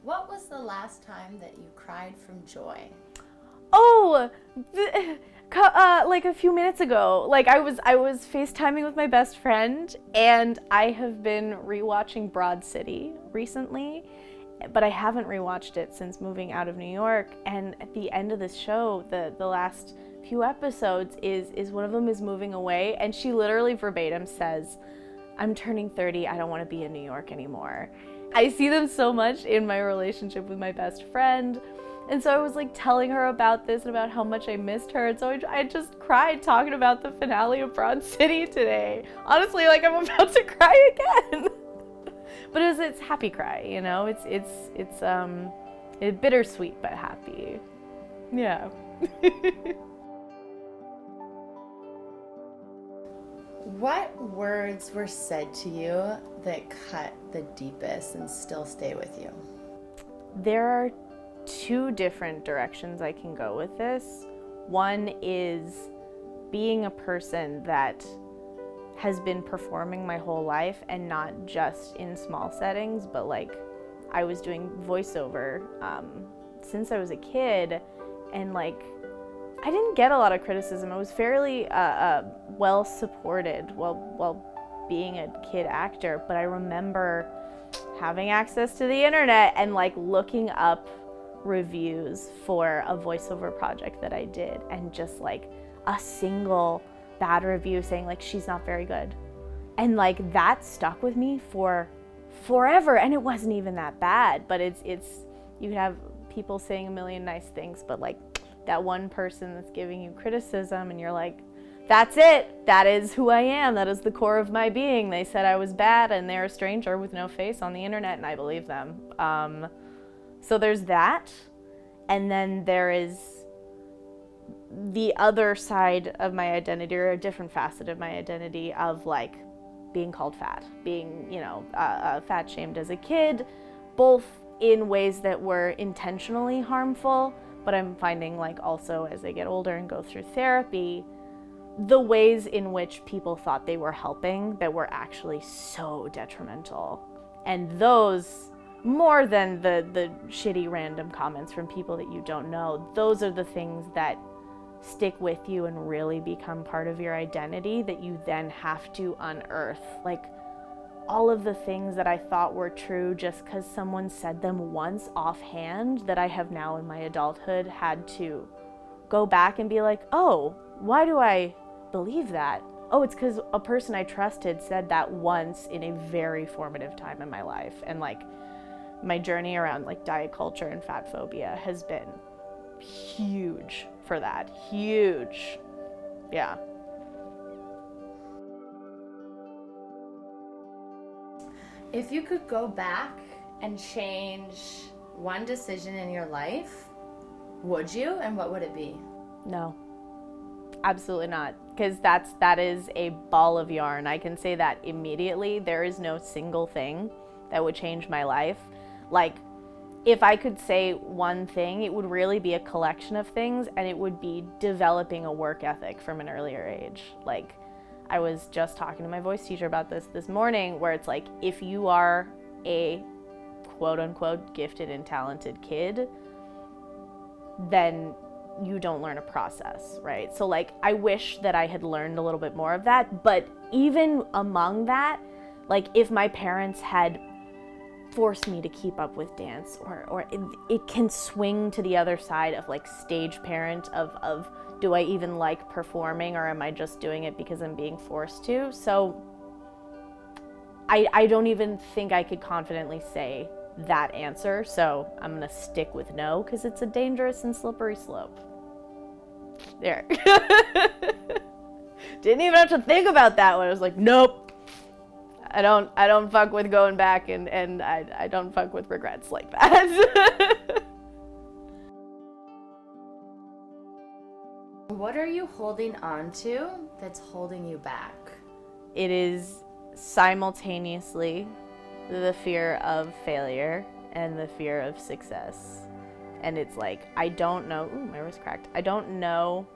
What was the last time that you cried from joy? Oh, like a few minutes ago. Like I was FaceTiming with my best friend, and I have been rewatching Broad City recently, but I haven't rewatched it since moving out of New York. And at the end of this show, the last few episodes is one of them is moving away, and she literally verbatim says, "I'm turning 30. I don't want to be in New York anymore." I see them so much in my relationship with my best friend. And so I was like telling her about this and about how much I missed her. And so I just cried talking about the finale of Broad City today. Honestly, like I'm about to cry again. But it's happy cry, you know? It's bittersweet but happy. Yeah. What words were said to you that cut the deepest and still stay with you? There are two different directions I can go with this. One is being a person that has been performing my whole life, and not just in small settings, but like I was doing voiceover since I was a kid, and like I didn't get a lot of criticism. I was fairly well supported while being a kid actor, but I remember having access to the internet and like looking up reviews for a voiceover project that I did, and just like a single bad review saying like she's not very good, and like that stuck with me for forever. And it wasn't even that bad, but it's you have people saying a million nice things, but like that one person that's giving you criticism and you're like, that's it, that is who I am, that is the core of my being. They said I was bad and they're a stranger with no face on the internet, and I believe them. So there's that, and then there is the other side of my identity, or a different facet of my identity, of like being called fat, being, fat shamed as a kid, both in ways that were intentionally harmful, but I'm finding like also as I get older and go through therapy, the ways in which people thought they were helping that were actually so detrimental. And those, more than the shitty random comments from people that you don't know, those are the things that stick with you and really become part of your identity, that you then have to unearth. Like all of the things that I thought were true just because someone said them once offhand, that I have now in my adulthood had to go back and be like, oh, why do I believe that? Oh, it's because a person I trusted said that once in a very formative time in my life. And like my journey around like diet culture and fat phobia has been huge for that. Huge. Yeah. If you could go back and change one decision in your life, would you? And what would it be? No, absolutely not. Because that is a ball of yarn. I can say that immediately. There is no single thing that would change my life. Like, if I could say one thing, it would really be a collection of things, and it would be developing a work ethic from an earlier age. Like, I was just talking to my voice teacher about this morning, where it's like, if you are a quote unquote gifted and talented kid, then you don't learn a process, right? So like, I wish that I had learned a little bit more of that. But even among that, like if my parents had forced me to keep up with dance, or it can swing to the other side of like stage parent of do I even like performing, or am I just doing it because I'm being forced to? So I don't even think I could confidently say that answer. So I'm gonna stick with no, because it's a dangerous and slippery slope. There. Didn't even have to think about that one. I was like, nope. I don't fuck with going back, and I don't fuck with regrets like that. What are you holding on to that's holding you back? It is simultaneously the fear of failure and the fear of success. And it's like, I don't know, my wrist cracked. I don't know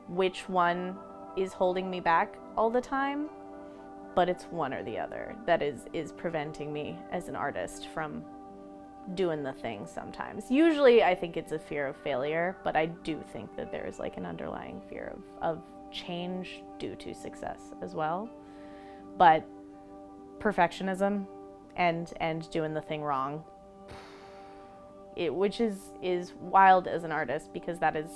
which one is holding me back all the time, but it's one or the other that is preventing me as an artist from doing the thing sometimes. Usually I think it's a fear of failure, but I do think that there's like an underlying fear of change due to success as well. But perfectionism and doing the thing wrong, which is wild as an artist, because that is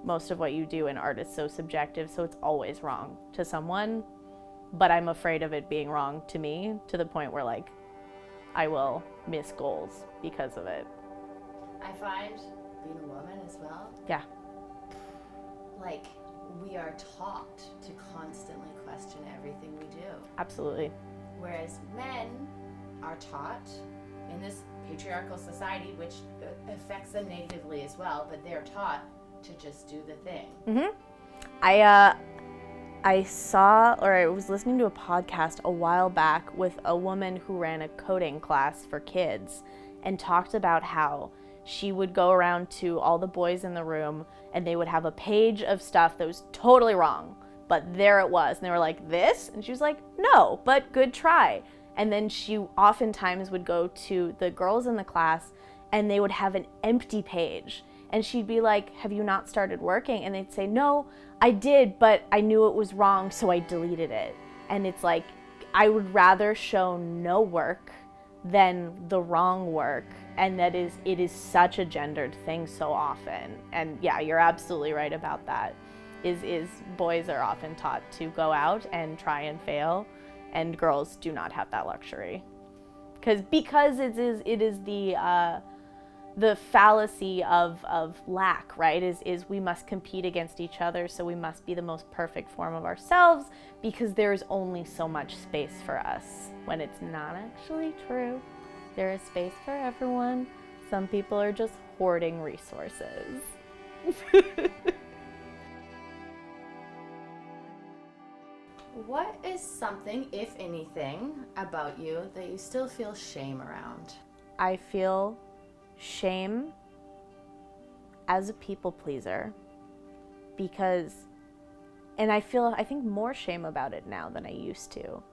most of what you do, and art is so subjective, so it's always wrong to someone. But I'm afraid of it being wrong to me, to the point where like I will miss goals because of it. I find being a woman as well, Yeah. like we are taught to constantly question everything we do. Absolutely. Whereas men are taught in this patriarchal society, which affects them negatively as well, but they're taught to just do the thing. Mm-hmm. I saw, or I was listening to a podcast a while back with a woman who ran a coding class for kids and talked about how she would go around to all the boys in the room and they would have a page of stuff that was totally wrong, but there it was. And they were like, this? And she was like, no, but good try. And then she oftentimes would go to the girls in the class and they would have an empty page. And she'd be like, have you not started working? And they'd say, no, I did, but I knew it was wrong, so I deleted it. And it's like, I would rather show no work than the wrong work. And it is such a gendered thing so often. And yeah, you're absolutely right about that. Is boys are often taught to go out and try and fail, and girls do not have that luxury. Because it is the fallacy of lack, right? Is we must compete against each other, so we must be the most perfect form of ourselves because there's only so much space for us, when it's not actually true. There is space for everyone. Some people are just hoarding resources. What is something, if anything, about you that you still feel shame around? I feel shame as a people pleaser and I think more shame about it now than I used to,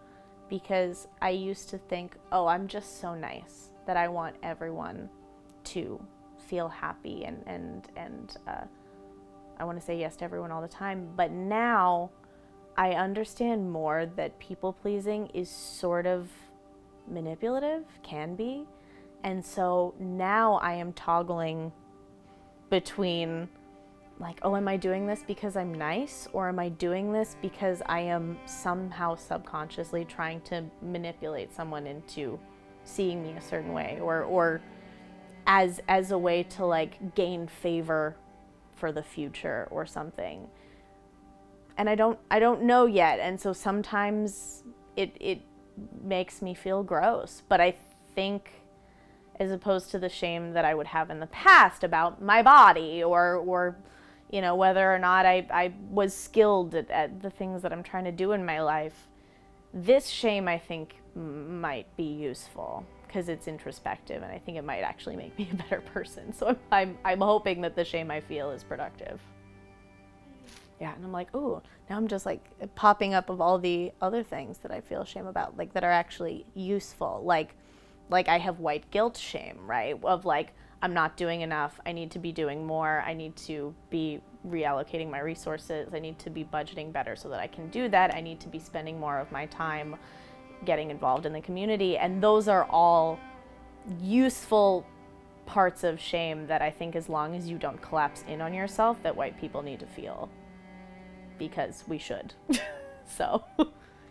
because I used to think, oh, I'm just so nice that I want everyone to feel happy and I want to say yes to everyone all the time. But now I understand more that people pleasing is sort of manipulative, can be. And so now I am toggling between like, oh, am I doing this because I'm nice? Or am I doing this because I am somehow subconsciously trying to manipulate someone into seeing me a certain way, or as a way to like gain favor for the future or something. And I don't know yet. And so sometimes it makes me feel gross. But I think, as opposed to the shame that I would have in the past about my body or you know, whether or not I was skilled at the things that I'm trying to do in my life, this shame I think might be useful because it's introspective, and I think it might actually make me a better person. So I'm hoping that the shame I feel is productive. Yeah, and I'm like, ooh, now I'm just like popping up of all the other things that I feel shame about, like that are actually useful. Like I have white guilt shame, right? Of like, I'm not doing enough. I need to be doing more. I need to be reallocating my resources. I need to be budgeting better so that I can do that. I need to be spending more of my time getting involved in the community. And those are all useful parts of shame that I think, as long as you don't collapse in on yourself, that white people need to feel, because we should. So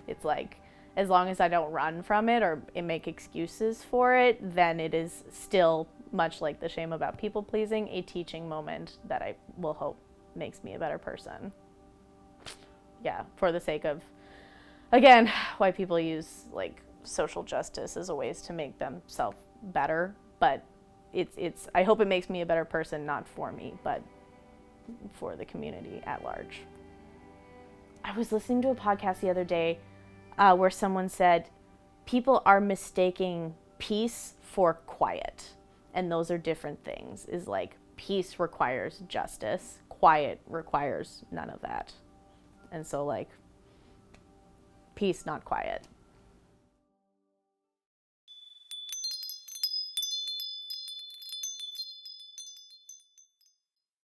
it's like, as long as I don't run from it or make excuses for it, then it is still, much like the shame about people pleasing, a teaching moment that I will hope makes me a better person. Yeah, for the sake of, again, white people use like social justice as a ways to make themselves better, but it's I hope it makes me a better person, not for me, but for the community at large. I was listening to a podcast the other day where someone said people are mistaking peace for quiet. And those are different things. Is like, peace requires justice. Quiet requires none of that. And so like, peace, not quiet.